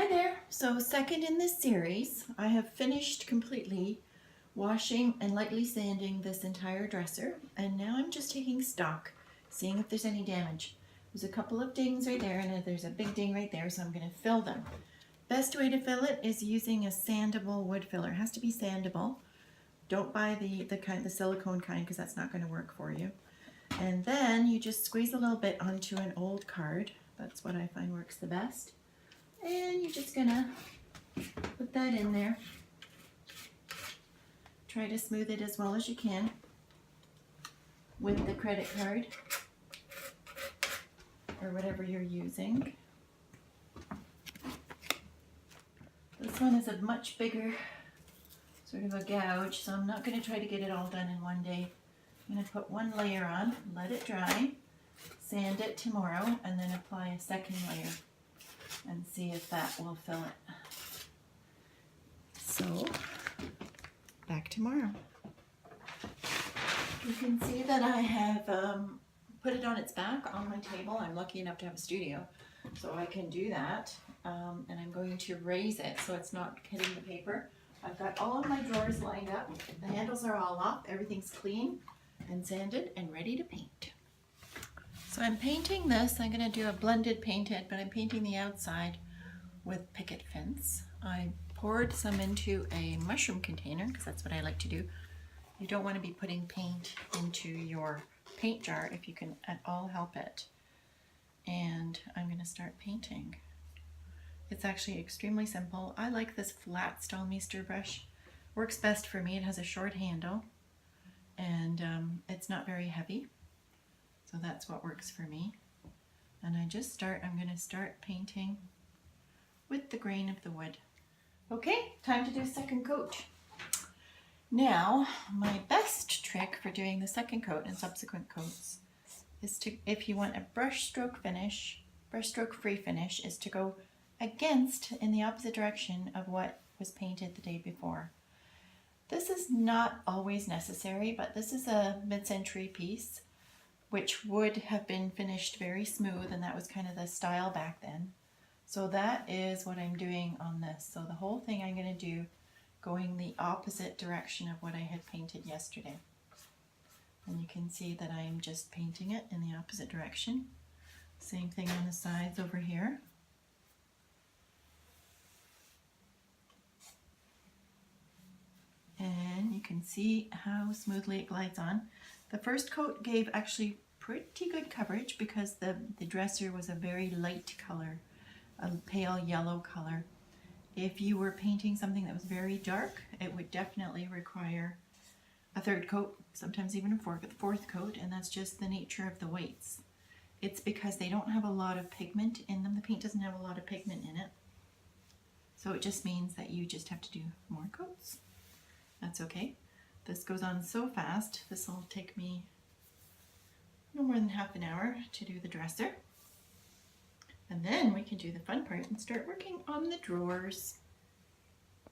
there. So second in this series, I have finished completely washing and lightly sanding this entire dresser, and now I'm just taking stock, seeing if there's any damage. There's a couple of dings right there, and there's a big ding right there, so I'm going to fill them. Best way to fill it is using a sandable wood filler. It has to be sandable. Don't buy the silicone kind, because that's not going to work for you. And then you just squeeze a little bit onto an old card. That's what I find works the best. And you're just gonna put that in there. Try to smooth it as well as you can with the credit card or whatever you're using. This one is a much bigger sort of a gouge, so I'm not going to try to get it all done in one day. I'm going to put one layer on, let it dry, sand it tomorrow, and then apply a second layer and see if that will fill it. So, back tomorrow. You can see that I have put it on its back on my table. I'm lucky enough to have a studio, so I can do that. And I'm going to raise it so it's not hitting the paper. I've got all of my drawers lined up. The handles are all off. Everything's clean and sanded and ready to paint. So I'm painting this. I'm going to do a blended painted, but I'm painting the outside with picket fence. I poured some into a mushroom container because that's what I like to do. You don't want to be putting paint into your paint jar if you can at all help it. And I'm going to start painting. It's actually extremely simple. I like this flat Stallmeister brush. Works best for me. It has a short handle and it's not very heavy. So that's what works for me. And I'm going to start painting with the grain of the wood. Okay, time to do second coat. Now, my best trick for doing the second coat and subsequent coats is to, if you want a brush stroke free finish, is to go against in the opposite direction of what was painted the day before. This is not always necessary, but this is a mid-century piece which would have been finished very smooth, and that was kind of the style back then. So that is what I'm doing on this. So the whole thing I'm going to do going the opposite direction of what I had painted yesterday. And you can see that I'm just painting it in the opposite direction. Same thing on the sides over here. And you can see how smoothly it glides on. The first coat gave actually pretty good coverage because the dresser was a very light color, a pale yellow color. If you were painting something that was very dark, it would definitely require a third coat, sometimes even a fourth coat, and that's just the nature of the weights. It's because they don't have a lot of pigment in them. The paint doesn't have a lot of pigment in it. So it just means that you just have to do more coats. That's okay. This goes on so fast. This will take me no more than half an hour to do the dresser. And then we can do the fun part and start working on the drawers.